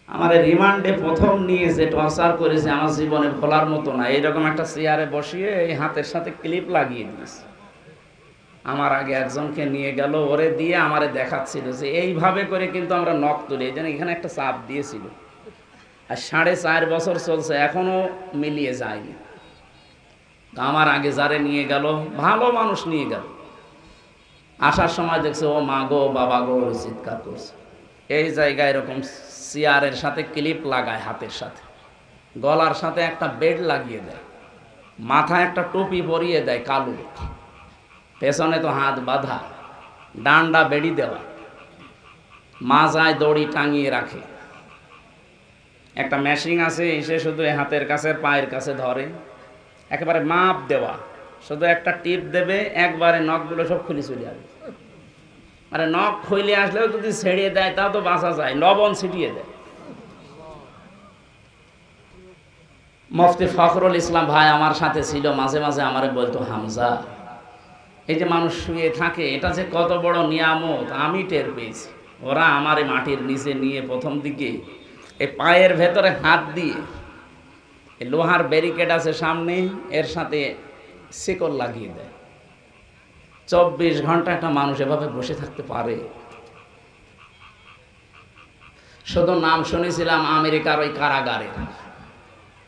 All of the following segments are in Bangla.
আমার রিমান্ডে প্রথম নিয়ে যে টর্চার করেছে আমার জীবনে ভোলার মতো না। এইরকম একটা চেয়ারে বসিয়ে এই হাতের সাথে ক্লিপ লাগিয়ে দিয়েছে। আমার আগে একজনকে নিয়ে গেল, ওরে দিয়ে আমারে দেখাচ্ছিল যে এইভাবে করে কিন্তু আমরা নখ তুলি, এই জন্য এখানে একটা চাপ দিয়েছিল। আর 4.5 বছর চলছে, এখনো মিলিয়ে যায়নি। আমার আগে যারে নিয়ে গেল, ভালো মানুষ নিয়ে গেল, আসার সময় দেখছে ও মা গো বাবা গো চিৎকার করছে। এই জায়গায় এরকম চেয়ারের সাথে ক্লিপ লাগায়, হাতের সাথে, গলার সাথে একটা বেড লাগিয়ে দেয়, মাথায় একটা টুপি পরিয়ে দেয় কালো, পেছনে তো হাত বাঁধা, ডান্ডা বেড়ি দেওয়া, মাজায় দড়ি টাঙিয়ে রাখে, একটা মেশিন আছে এসে শুধু হাতের কাছে পায়ের কাছে ধরে, একেবারে মাপ দেওয়া, শুধু একটা টিপ দেবে, একবারে নখগুলো সব খুলে চলে আসবে। মানে নখ খুলে আসলেও যদি ছেড়িয়ে দেয় তাও তো বাঁচা যায়, লবণ ছিটিয়ে দেয়। মুফতি ফখরুল ইসলাম ভাই আমার সাথে ছিল, মাঝে মাঝে আমারে বলতো, হামজা এই যে মানুষ শুয়ে থাকে এটা যে কত বড় নিয়ামত আমি টের পেয়েছি। ওরা আমারে মাটির নিচে নিয়ে প্রথম দিকে এই পায়ের ভেতরে হাত দিয়ে, এই লোহার ব্যারিকেড আছে সামনে, এর সাথে শিকল লাগিয়ে দেয়। 24 ঘন্টা একটা মানুষ এভাবে বসে থাকতে পারে? শুধু নাম শুনেছিলাম আমেরিকার ওই কারাগারে,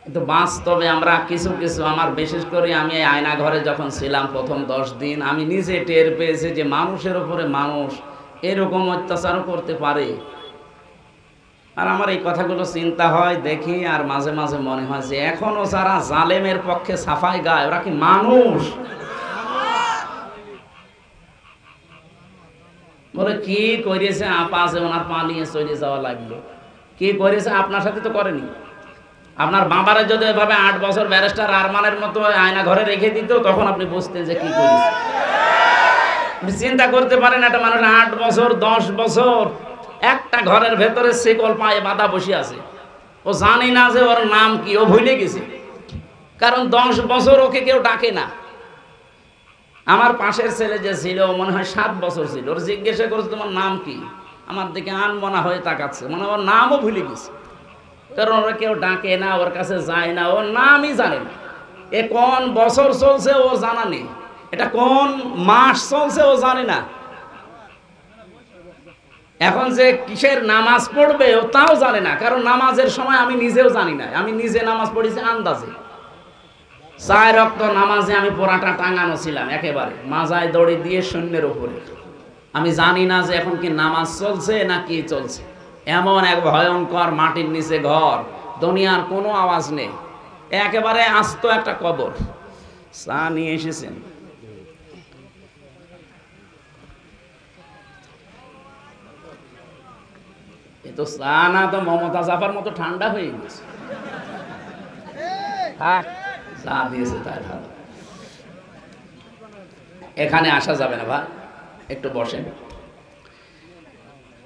কিন্তু বাস্তবে আমরা কিছু কিছু, আমার বিশেষ করে আমি এই আয়না ঘরে যখন ছিলাম প্রথম 10 দিন, আমি নিজে টের পেয়েছি যে মানুষের উপরে মানুষ এরকম অত্যাচারও করতে পারে। আর আমার এই কথাগুলো চিন্তা হয়, দেখি, আর মাঝে মাঝে মনে হয় যে এখনো যারা জালেমের পক্ষে সাফাই গায় ওরা কি মানুষ? বলে কি করেছে আপা, যে ওনার পা নিয়ে চলে যাওয়া লাগলো, কি করেছে? আপনার সাথে তো করেনি। আপনার বাবারে যদি এভাবে 8 বছর ব্যারিস্টার আরমানের মতো আয়না ঘরে রেখে দিত, তখন আপনি বুঝতেন যে কি করেছে। আপনি চিন্তা করতে পারেন একটা মানুষ 8 বছর 10 বছর একটা ঘরের ভেতরে শিকল পায়ে বাঁধা বসে আছে, ও জানি না যে ওর নাম কি, ও ভুলে গেছে, কারণ 10 বছর ওকে কেউ ডাকে না। আমার পাশের ছেলে যে ছিল, মনে হয় 7 বছর ছিল, ওর জিজ্ঞাসা করছে তোমার নাম কি, আমার দিকে আনমনা হয়ে তাকাচ্ছে, মনে হয় ওর নামও ভুলে গেছে, কারণ ওরা কেউ ডাকে না, ওর কাছে যায় না, ওর নামই জানে না। এ কোন বছর চলছে ও জানা নেই, এটা কোন মাস চলছে ও জানে না, এখন যে কিসের নামাজ পড়বে ও তাও জানে না, কারণ নামাজের সময় আমি নিজেও জানি না। আমি নিজে নামাজ পড়েছি আন্দাজে, 4 ওয়াক্ত নামাজে আমি পোড়াটা টাঙানো ছিলাম একেবারে মাজায় দড়ি দিয়ে শূন্যের উপরে। আমি জানি না যে এখন কি নামাজ চলছে না কি চলছে। এমন এক ভয়ঙ্কর মাটির নিচে ঘর, দুনিয়ার কোনো আওয়াজ নেই, একেবারে আস্ত একটা কবর। চা নিয়ে এসেছেন? এ তো চা না, তো মমতা জাফার মতো ঠান্ডা হয়ে গেছে। হ্যাঁ, চা দিয়েছে তাই ভালো। এখানে আসা যাবে না ভাই, একটু বসেন।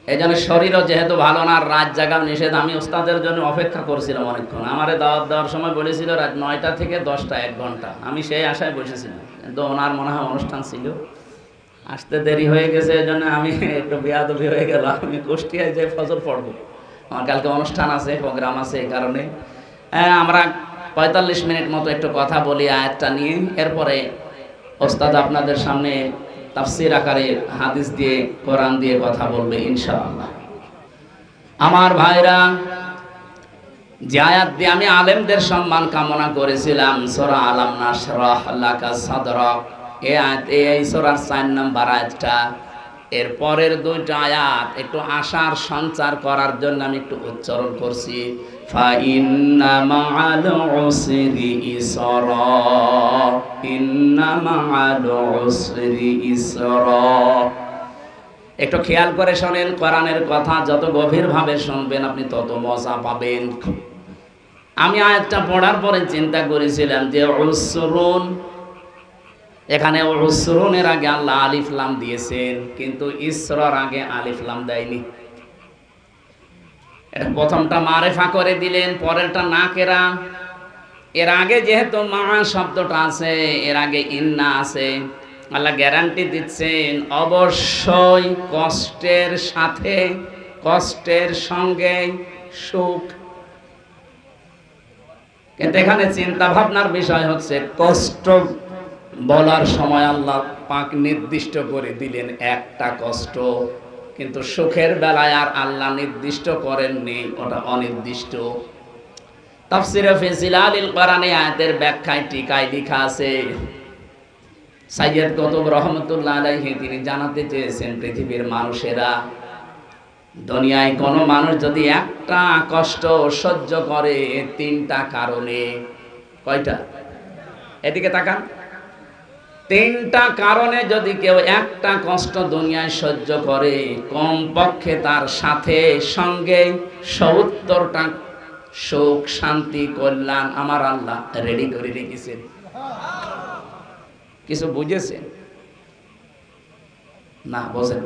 এই জন্য শরীরও যেহেতু ভালো না, রাত জাগাও নিষেধ। আমি ওস্তাদের জন্য অপেক্ষা করছিলাম অনেকক্ষণ। আমারে দাওয়াত দেওয়ার সময় বলেছিল রাত 9টা থেকে 10টা 1 ঘন্টা, আমি সেই আশায় বসেছিলাম, কিন্তু ওনার মনে হয় অনুষ্ঠান ছিল, আসতে দেরি হয়ে গেছে। এই জন্য আমি একটু বেয়াদবি হয়ে গেল, আমি কুষ্টিয়ায় যে ফজর পড়ব, আমার কালকে অনুষ্ঠান আছে, প্রোগ্রাম আছে, এই কারণে আমরা 45 মিনিট মতো একটু কথা বলি আয়াতটা নিয়ে, এরপরে ওস্তাদ আপনাদের সামনে তাফসীর আকারে হাদিস দিয়ে, কোরআন দিয়ে কথা বলবে ইনশাআল্লাহ। আমার ভাইরা, যে আয়াত দিয়ে আমি আলেমদের সম্মান কামনা করেছিলাম, সূরা আলাম নাশরাহ লাকা সাদরাক, এই সূরার 4 নম্বর আয়াতটা, এর পরের 2টা আয়াত একটু আশার সঞ্চার করার জন্য আমি একটু উচ্চারণ করছি। ফাইন্না মাআল উসরি ইসরা, ইন্না মাআল উসরি ইসরা। একটু খেয়াল করে শোনেন, কোরআনের কথা যত গভীরভাবে শুনবেন আপনি তত মজা পাবেন। আমি আয়াতটা পড়ার পরে চিন্তা করেছিলাম যে উসরুন, এখানে উসরুনের আগে আল্লাহ আলিফ লাম দিয়েছেন, কিন্তু ইসরার আগে আলিফ লাম দেয়নি। এটা প্রথমটা মারেফা করে দিলেন, পরেরটা নাকেরা। এর আগে যেহেতু মা শব্দটা আছে, এর আগে ইন্না আছে, আল্লাহ গ্যারান্টি দিচ্ছেন অবশ্যই কষ্টের সাথে, কষ্টের সঙ্গে সুখ। কিন্তু এখানে চিন্তা ভাবনার বিষয় হচ্ছে কষ্ট বলার সময় আল্লাহ পাক নির্দিষ্ট করে দিলেন একটা কষ্ট, কিন্তু সুখের বেলায় আর আল্লাহ নির্দিষ্ট করেননি, ওটা অনির্দিষ্ট। তাফসীরে ফি জিলালিল কোরআনে আয়াতের ব্যাখ্যায় টিকায় লেখা আছে, সাইয়্যিদ কুতুব রহমাতুল্লাহ আলাইহি তিনি জানাতে চেয়েছেন পৃথিবীর মানুষেরা, দুনিয়ায় কোনো মানুষ যদি একটা কষ্ট সহ্য করে তিনটা কারণে, কয়টা? এদিকে তাকান। তিনটা কারণে যদি কেউ একটা কষ্ট দুনিয়ায় সহ্য করে, কমপক্ষে তার সাথে সঙ্গে ৭০টা সুখ, শান্তি, কল্যাণ আমার আল্লাহ রেডি করে রেখেছেন। কিছু বুঝেছেন না? বোঝেন?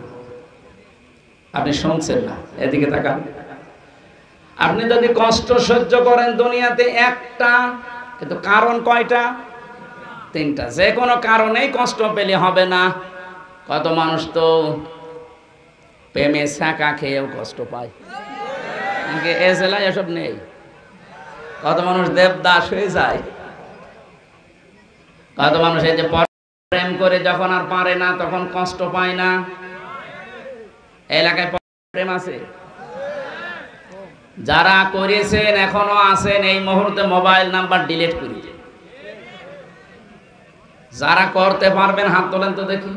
আপনি শুনছেন না? এদিকে তাকান। আপনি যদি কষ্ট সহ্য করেন দুনিয়াতে একটা, কিন্তু কারণ কয়টা? তিনটা। যে কোনো কারণেই কষ্ট পেলে হবে না। কত মানুষ তো প্রেমে ছাকা খেয়েও কষ্ট পায়, এ জেলায় এসব নেই। কত মানুষ দেবদাস হয়ে যায়, কত মানুষ এই যে প্রেম করে যখন আর পারে না তখন কষ্ট পায় না। এলাকায় প্রেম আছে, যারা করেছেন এখনো আছেন, এই মুহূর্তে মোবাইল নাম্বার ডিলিট করে দিন। যারা করতে পারবেন হাত তোলেন তো দেখি।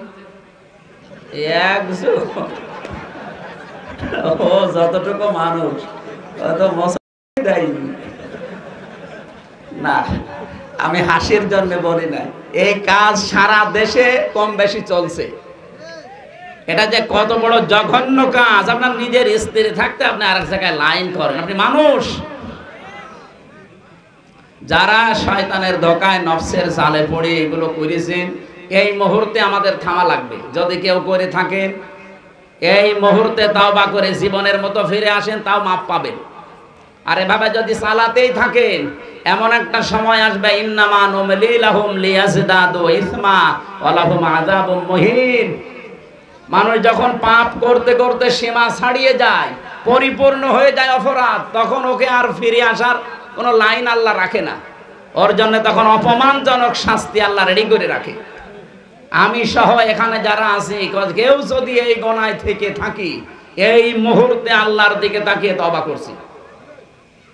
ও যতটুকু মানুষ তত না, আমি হাসির জন্য বলি না, এই কাজ সারা দেশে কম বেশি চলছে। এটা যে কত বড় জঘন্য কাজ! আপনার নিজের স্ত্রী থাকতে আপনি আরেক জায়গায় লাইন করেন, আপনি মানুষ। যারা শয়তানের ধোঁকায় নফসের জালে পড়ে এগুলো করেছেন, এই মুহূর্তে আমাদের থামা লাগবে। যদি কেউ করে থাকেন এই মুহূর্তে তাওবা করে জীবনের মতো ফিরে আসেন, তাও মাপ পাবেন। আর এভাবে যদি চালাতেই থাকেন, এমন একটা সময় আসবে, ইন্নামা নুমলি লাহুম লিয়াজদাদু ইসমা ওয়া লাহুম আযাবুম মুহিন। মানুষ যখন পাপ করতে করতে সীমা ছাড়িয়ে যায়, পরিপূর্ণ হয়ে যায় অপরাধ, তখন ওকে আর ফিরে আসার কোনো লাইন আল্লাহ রাখে না। ওর জন্য তখন অপমানজনক শাস্তি আল্লাহ রেডি করে রাখে। আমি সহ এখানে যারা আছি, কেউ যদি এই গোনায় থেকে থাকি, এই মুহূর্তে আল্লাহর দিকে তাকিয়ে তওবা করছি,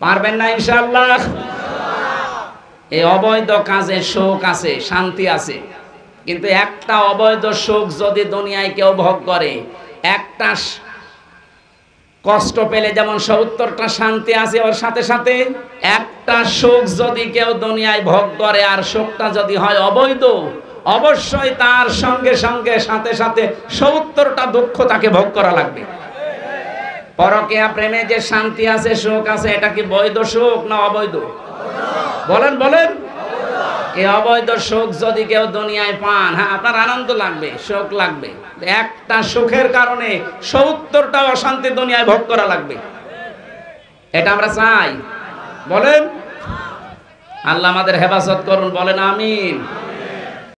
পারবেন না ইনশাআল্লাহ? এই অবৈধ কাজে সুখ আছে, শান্তি আছে, কিন্তু একটা অবৈধ সুখ যদি দুনিয়ায় কেউ ভোগ করে, একটা কষ্ট পেলে যেমন ৭০টা শান্তি আছে, ওর সাথে সাথে একটা সুখ যদি কেউ দুনিয়ায় ভোগ করে আর সুখটা যদি হয় অবৈধ, অবশ্যই তার সঙ্গে সঙ্গে সাথে সাথে ৭০টা দুঃখ তাকে ভোগ করা লাগবে। পরকীয়া প্রেমে যে শান্তি আছে, সুখ আছে, এটা কি বৈধ সুখ না অবৈধ? বলেন বলেন। এই অবৈধ সুখ যদি কেউ দুনিয়ায় পান, হ্যাঁ আপনার আনন্দ লাগবে, সুখ লাগবে, একটা সুখের কারণে ৭০টা অশান্তি দুনিয়ায় ভোগ করা লাগবে। এটা আমরা চাই? বলেন। আল্লাহ আমাদের হেফাজত করুন, বলেন আমিন।